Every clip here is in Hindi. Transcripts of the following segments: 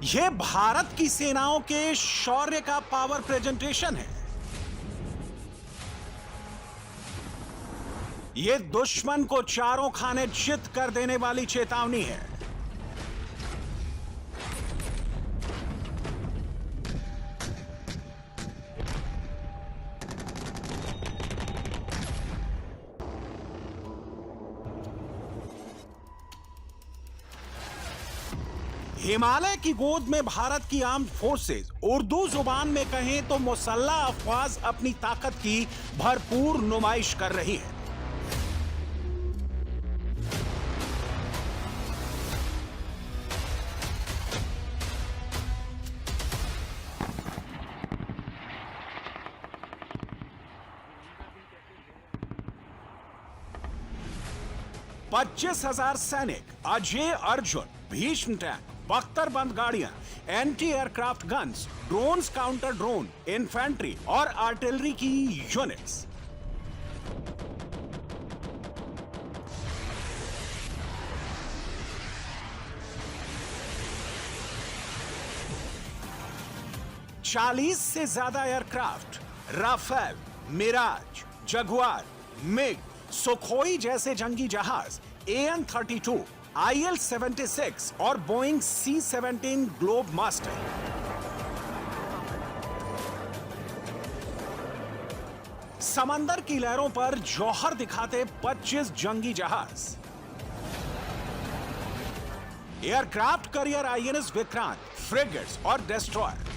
यह भारत की सेनाओं के शौर्य का पावर प्रेजेंटेशन है। यह दुश्मन को चारों खाने चित कर देने वाली चेतावनी है। हिमालय की गोद में भारत की आर्म्ड फोर्सेस, उर्दू जुबान में कहें तो मुसल्लह अफवाज, अपनी ताकत की भरपूर नुमाइश कर रही है। पच्चीस 25,000 सैनिक, अजय अर्जुन, भीष्म टैंक, बख्तरबंद गाड़ियां, anti aircraft guns, drones, counter drone, infantry और आर्टिलरी की यूनिट्स। चालीस से ज्यादा aircraft, Rafale, Mirage, Jaguar, MiG, Sukhoi जैसे जंगी जहाज, AN-32, IL-76 और बोइंग C-17 ग्लोब मास्टर। समंदर की लहरों पर जौहर दिखाते 25 जंगी जहाज। Aircraft carrier INS Vikrant, frigates और डेस्ट्रॉयर।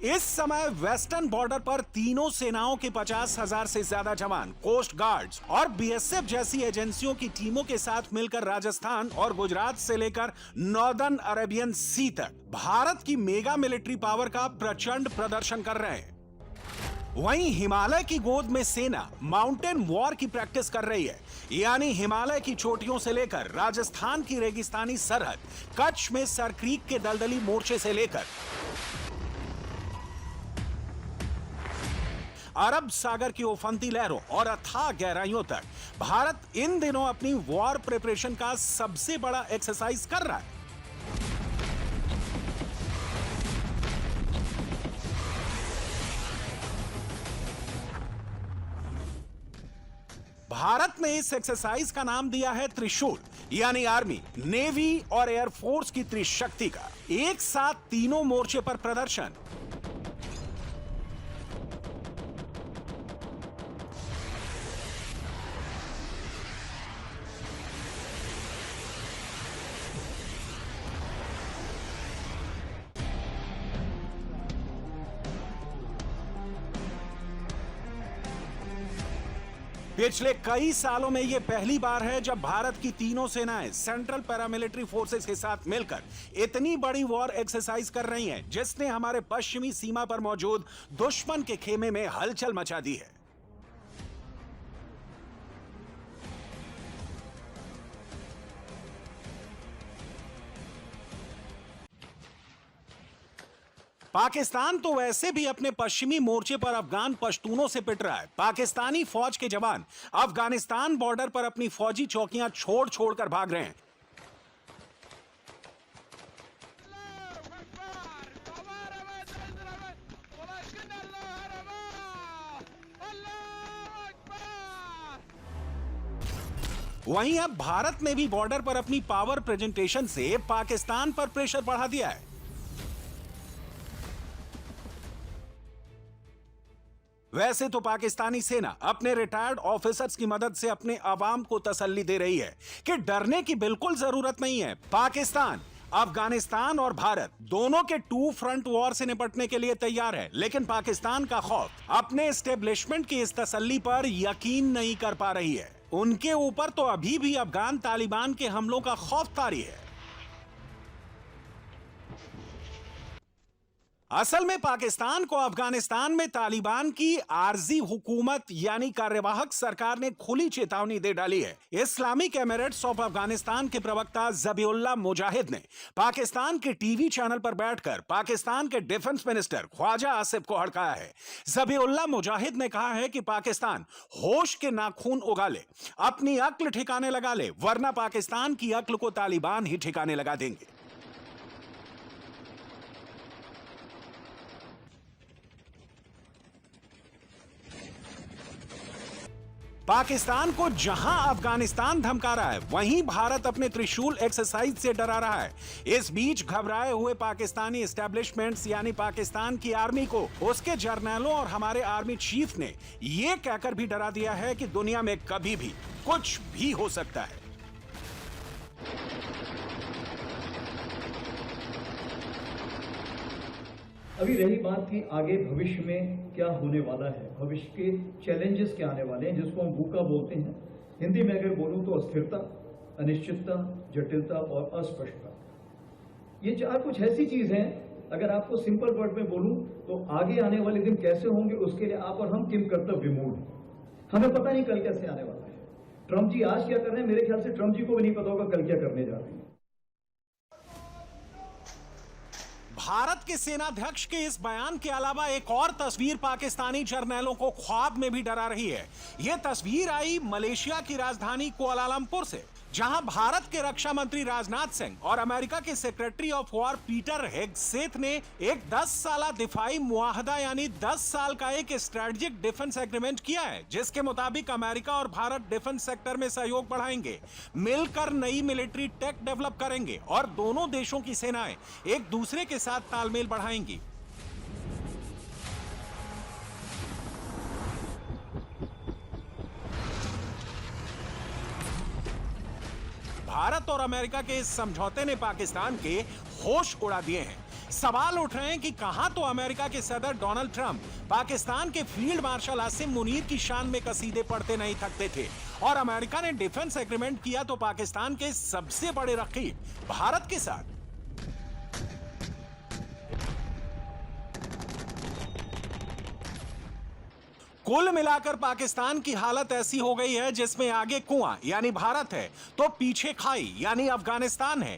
इस समय वेस्टर्न बॉर्डर पर तीनों सेनाओं के 50,000 से ज्यादा जवान, कोस्ट गार्ड्स और BSF जैसी एजेंसियों की टीमों के साथ मिलकर राजस्थान और गुजरात से लेकर नॉर्दर्न अरेबियन सी तक भारत की मेगा मिलिट्री पावर का प्रचंड प्रदर्शन कर रहे हैं। वहीं हिमालय की गोद में सेना माउंटेन वॉर की प्रैक्टिस कर रही है, यानी हिमालय की चोटियों से लेकर राजस्थान की रेगिस्तानी सरहद, कच्छ में सरक्रीक के दलदली मोर्चे से लेकर अरब सागर की उफंती लहरों और अथाह गहराइयों तक भारत इन दिनों अपनी वॉर प्रिपरेशन का सबसे बड़ा एक्सरसाइज कर रहा है। भारत ने इस एक्सरसाइज का नाम दिया है त्रिशूल, यानी आर्मी, नेवी और एयरफोर्स की त्रिशक्ति का एक साथ तीनों मोर्चे पर प्रदर्शन। पिछले कई सालों में यह पहली बार है जब भारत की तीनों सेनाएं सेंट्रल पैरामिलिट्री फोर्सेस के साथ मिलकर इतनी बड़ी वॉर एक्सरसाइज कर रही हैं, जिसने हमारे पश्चिमी सीमा पर मौजूद दुश्मन के खेमे में हलचल मचा दी है। पाकिस्तान तो वैसे भी अपने पश्चिमी मोर्चे पर अफगान पश्तूनों से पिट रहा है। पाकिस्तानी फौज के जवान अफगानिस्तान बॉर्डर पर अपनी फौजी चौकियां छोड़ छोड़कर भाग रहे हैं। वहीं अब भारत ने भी बॉर्डर पर अपनी पावर प्रेजेंटेशन से पाकिस्तान पर प्रेशर बढ़ा दिया है। वैसे तो पाकिस्तानी सेना अपने रिटायर्ड ऑफिसर्स की मदद से अपने आवाम को तसल्ली दे रही है कि डरने की बिल्कुल जरूरत नहीं है। पाकिस्तान, अफगानिस्तान और भारत दोनों के टू फ्रंट वॉर से निपटने के लिए तैयार है, लेकिन पाकिस्तान का खौफ अपने एस्टेब्लिशमेंट की इस तसल्ली पर यकीन नहीं कर पा रही है। उनके ऊपर तो अभी भी अफगान तालिबान के हमलों का खौफ तारी है। असल में पाकिस्तान को अफगानिस्तान में तालिबान की आरजी हुकूमत यानी कार्यवाहक सरकार ने खुली चेतावनी दे डाली है। इस्लामिक एमिरेट्स ऑफ अफगानिस्तान के प्रवक्ता जबीउल्लाह मुजाहिद ने पाकिस्तान के टीवी चैनल पर बैठकर पाकिस्तान के डिफेंस मिनिस्टर ख्वाजा आसिफ को हड़काया है। जबीउल्लाह मुजाहिद ने कहा है कि पाकिस्तान होश के नाखून उगा ले, अपनी अक्ल ठिकाने लगा ले, वरना पाकिस्तान की अक्ल को तालिबान ही ठिकाने लगा देंगे। पाकिस्तान को जहां अफगानिस्तान धमका रहा है, वहीं भारत अपने त्रिशूल एक्सरसाइज से डरा रहा है। इस बीच घबराए हुए पाकिस्तानी एस्टेब्लिशमेंट्स यानी पाकिस्तान की आर्मी को उसके जर्नलों और हमारे आर्मी चीफ ने यह कहकर भी डरा दिया है कि दुनिया में कभी भी कुछ भी हो सकता है। अभी रही बात कि आगे भविष्य में क्या होने वाला है, भविष्य के चैलेंजेस क्या आने वाले हैं, जिसको हम बूका बोलते हैं। हिंदी में अगर बोलूं तो अस्थिरता, अनिश्चितता, जटिलता और अस्पष्टता। ये चार कुछ ऐसी चीज हैं, अगर आपको सिंपल वर्ड में बोलूं तो आगे आने वाले दिन कैसे होंगे उसके लिए आप और हम किम कर्तव्य विमूढ़ हैं। हमें पता नहीं कल कैसे आने वाला है। ट्रंप जी आज क्या कर रहे हैं, मेरे ख्याल से ट्रंप जी को भी नहीं पता होगा कल क्या करने जा रहे हैं। भारत के सेनाध्यक्ष के इस बयान के अलावा एक और तस्वीर पाकिस्तानी जर्नैलों को ख्वाब में भी डरा रही है। यह तस्वीर आई मलेशिया की राजधानी कुआलालंपुर से, जहां भारत के रक्षा मंत्री राजनाथ सिंह और अमेरिका के सेक्रेटरी ऑफ वॉर पीटर हेग्सेथ ने एक 10 साला दिफाई मुआहदा यानी 10 साल का एक स्ट्रेटेजिक डिफेंस एग्रीमेंट किया है, जिसके मुताबिक अमेरिका और भारत डिफेंस सेक्टर में सहयोग बढ़ाएंगे, मिलकर नई मिलिट्री टेक डेवलप करेंगे और दोनों देशों की सेनाएं एक दूसरे के साथ तालमेल बढ़ाएंगी। भारत और अमेरिका के इस समझौते ने पाकिस्तान के होश उड़ा दिए हैं। सवाल उठ रहे हैं कि कहां तो अमेरिका के सदर डोनाल्ड ट्रंप पाकिस्तान के फील्ड मार्शल आसिम मुनीर की शान में कसीदे पढ़ते नहीं थकते थे, और अमेरिका ने डिफेंस एग्रीमेंट किया तो पाकिस्तान के सबसे बड़े रकीब भारत के साथ। कुल मिलाकर पाकिस्तान की हालत ऐसी हो गई है जिसमें आगे कुआं यानी भारत है तो पीछे खाई यानी अफगानिस्तान है।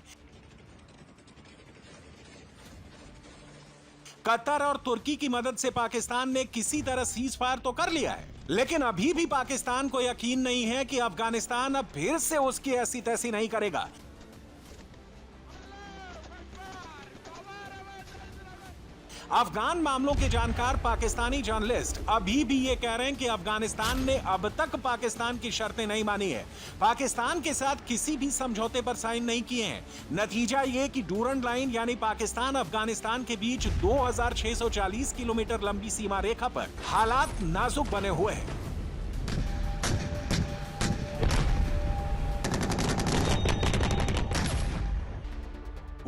कतर और तुर्की की मदद से पाकिस्तान ने किसी तरह सीज फायर तो कर लिया है, लेकिन अभी भी पाकिस्तान को यकीन नहीं है कि अफगानिस्तान अब फिर से उसकी ऐसी तैसी नहीं करेगा। अफगान मामलों के जानकार पाकिस्तानी जर्नलिस्ट अभी भी ये कह रहे हैं कि अफगानिस्तान ने अब तक पाकिस्तान की शर्तें नहीं मानी है, पाकिस्तान के साथ किसी भी समझौते पर साइन नहीं किए हैं। नतीजा ये कि डूरंड लाइन यानी पाकिस्तान अफगानिस्तान के बीच 2640 किलोमीटर लंबी सीमा रेखा पर हालात नाजुक बने हुए हैं।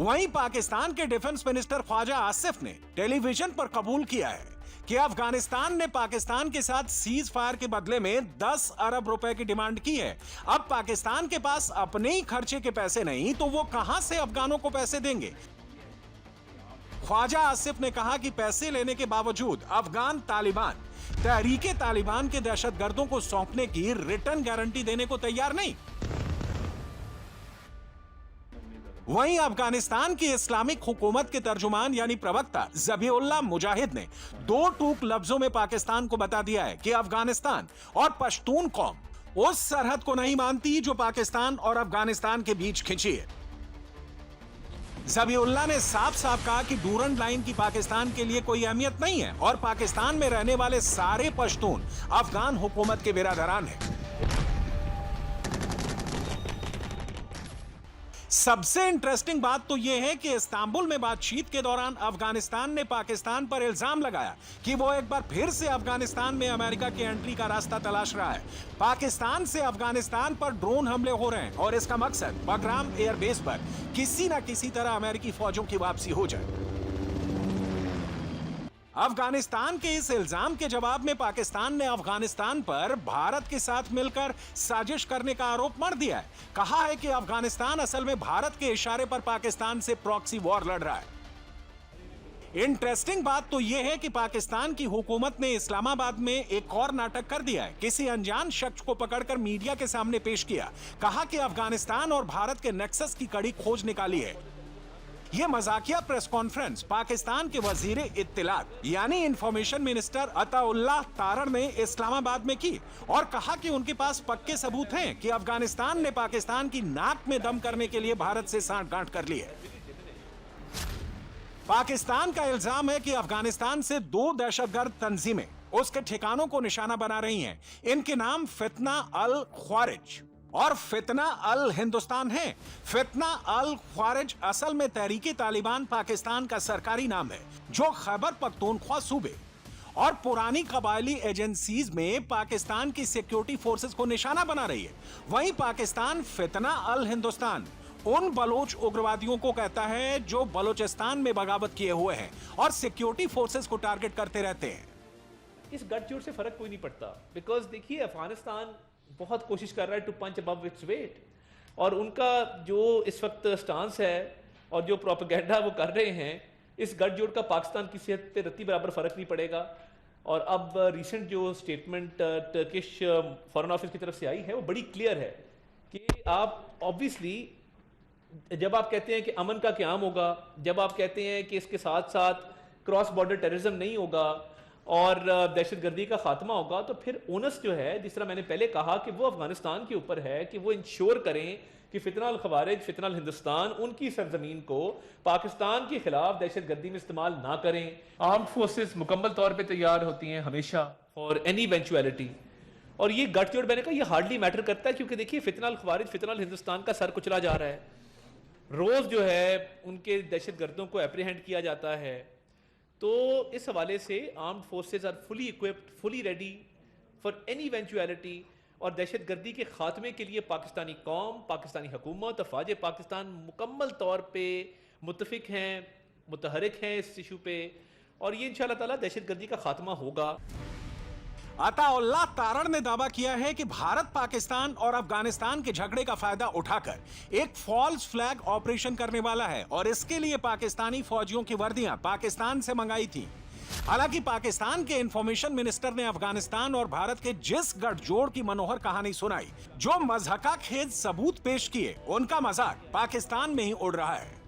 वहीं पाकिस्तान के डिफेंस मिनिस्टर ख्वाजा आसिफ ने टेलीविजन पर कबूल किया है कि अफगानिस्तान ने पाकिस्तान के साथ सीज फायर के बदले में 10 अरब रुपए की डिमांड की है। अब पाकिस्तान के पास अपने ही खर्चे के पैसे नहीं तो वो कहां से अफगानों को पैसे देंगे। ख्वाजा आसिफ ने कहा कि पैसे लेने के बावजूद अफगान तालिबान तहरीके तालिबान के दहशतगर्दों को सौंपने की रिटर्न गारंटी देने को तैयार नहीं। वहीं अफगानिस्तान की इस्लामिक हुकूमत के तर्जुमान यानी प्रवक्ता जबीउल्लाह मुजाहिद ने 2 टूक लफ्जों में पाकिस्तान को बता दिया है कि अफगानिस्तान और पश्तून कौम उस सरहद को नहीं मानती जो पाकिस्तान और अफगानिस्तान के बीच खिंची है। जबीउल्लाह ने साफ साफ कहा कि डूरंड लाइन की पाकिस्तान के लिए कोई अहमियत नहीं है और पाकिस्तान में रहने वाले सारे पश्तून अफगान हुकूमत के बिरादरान हैं। सबसे इंटरेस्टिंग बात तो यह है कि इस्तांबुल में बातचीत के दौरान अफगानिस्तान ने पाकिस्तान पर इल्जाम लगाया कि वो एक बार फिर से अफगानिस्तान में अमेरिका की एंट्री का रास्ता तलाश रहा है। पाकिस्तान से अफगानिस्तान पर ड्रोन हमले हो रहे हैं और इसका मकसद बगराम एयरबेस पर किसी न किसी तरह अमेरिकी फौजों की वापसी हो जाए। अफगानिस्तान के इस इल्जाम के जवाब में पाकिस्तान ने अफगानिस्तान पर भारत के साथ मिलकर साजिश करने का आरोप मढ़ दिया है। कहा है कि अफगानिस्तान असल में भारत के इशारे पर पाकिस्तान से प्रॉक्सी वॉर लड़ रहा है। इंटरेस्टिंग बात तो यह है कि पाकिस्तान की हुकूमत ने इस्लामाबाद में एक और नाटक कर दिया है। किसी अनजान शख्स को पकड़कर मीडिया के सामने पेश किया, कहा कि अफगानिस्तान और भारत के नेक्सस की कड़ी खोज निकाली है। यह मजाकिया प्रेस कॉन्फ्रेंस पाकिस्तान के वजीर इत्तिलात यानी इंफॉर्मेशन मिनिस्टर अताउल्लाह तारण ने इस्लामाबाद में की और कहा कि उनके पास पक्के सबूत हैं कि अफगानिस्तान ने पाकिस्तान की नाक में दम करने के लिए भारत से सांठगांठ कर ली है। पाकिस्तान का इल्जाम है कि अफगानिस्तान से 2 दहशतगर्द तंजीमें उसके ठिकानों को निशाना बना रही हैं। इनके नाम फितना अल ख्वारिज और फितना अल हिंदुस्तान है। फितना अल ख्वारिज असल में तहरीके तालिबान पाकिस्तान का सरकारी नाम है, जो खैबर पख्तूनख्वा सूबे और पुरानी कबायली एजेंसीज में पाकिस्तान की सिक्योरिटी फोर्सेस को निशाना बना रही है। वहीं पाकिस्तान फितना अल हिंदुस्तान उन बलोच उग्रवादियों को कहता है जो बलोचिस्तान में बगावत किए हुए हैं और सिक्योरिटी फोर्सेस को टारगेट करते रहते हैं। इस गठजोड़ से फर्क कोई नहीं पड़ता, बिकॉज देखिए अफगानिस्तान बहुत कोशिश कर रहा है to punch above its weight, और उनका जो इस वक्त स्टांस है और जो प्रोपेगेंडा वो कर रहे हैं, इस गठजोड़ का पाकिस्तान की सेहत पे रत्ती बराबर फर्क नहीं पड़ेगा। और अब रिसेंट जो स्टेटमेंट टर्किश फॉरेन ऑफिस की तरफ से आई है वो बड़ी क्लियर है कि आप ऑब्वियसली जब आप कहते हैं कि अमन का क़याम होगा, जब आप कहते हैं कि इसके साथ साथ क्रॉस बॉर्डर टेररिज्म नहीं होगा और दहशतगर्दी का खात्मा होगा, तो फिर ओनस जो है, जिस तरह मैंने पहले कहा कि वो अफगानिस्तान के ऊपर है कि वो इंश्योर करें कि फितना अल खवारिज, फितना अल हिंदुस्तान उनकी सरजमीन को पाकिस्तान के खिलाफ दहशतगर्दी में इस्तेमाल ना करें। आर्म्ड फोर्सेस मुकम्मल तौर पर तैयार होती हैं हमेशा फॉर एनी इवेंचुअलिटी, और ये गठजोड़ मैंने कहा ये हार्डली मैटर करता है, क्योंकि देखिए फितना अल खवारिज, फितना अल हिंदुस्तान का सर कुचला जा रहा है, रोज जो है उनके दहशतगर्दों को एप्रीहेंड किया जाता है। तो इस हवाले से armed forces are fully equipped, fully ready for any eventuality, और दहशतगर्दी के खात्मे के लिए पाकिस्तानी कौम, पाकिस्तानी हुकूमत और फ़ौज पाकिस्तान मुकम्मल तौर पे मुत्तफिक हैं, मुतहरिक हैं इस इशू पे, और ये इंशाअल्लाह ताला दहशतगर्दी का खात्मा होगा। अताउल्लाह तारण ने दावा किया है कि भारत पाकिस्तान और अफगानिस्तान के झगड़े का फायदा उठाकर एक फॉल्स फ्लैग ऑपरेशन करने वाला है और इसके लिए पाकिस्तानी फौजियों की वर्दियां पाकिस्तान से मंगाई थी। हालांकि पाकिस्तान के इंफॉर्मेशन मिनिस्टर ने अफगानिस्तान और भारत के जिस गठजोड़ की मनोहर कहानी सुनाई, जो मज़हका खेज सबूत पेश किए, उनका मजाक पाकिस्तान में ही उड़ रहा है।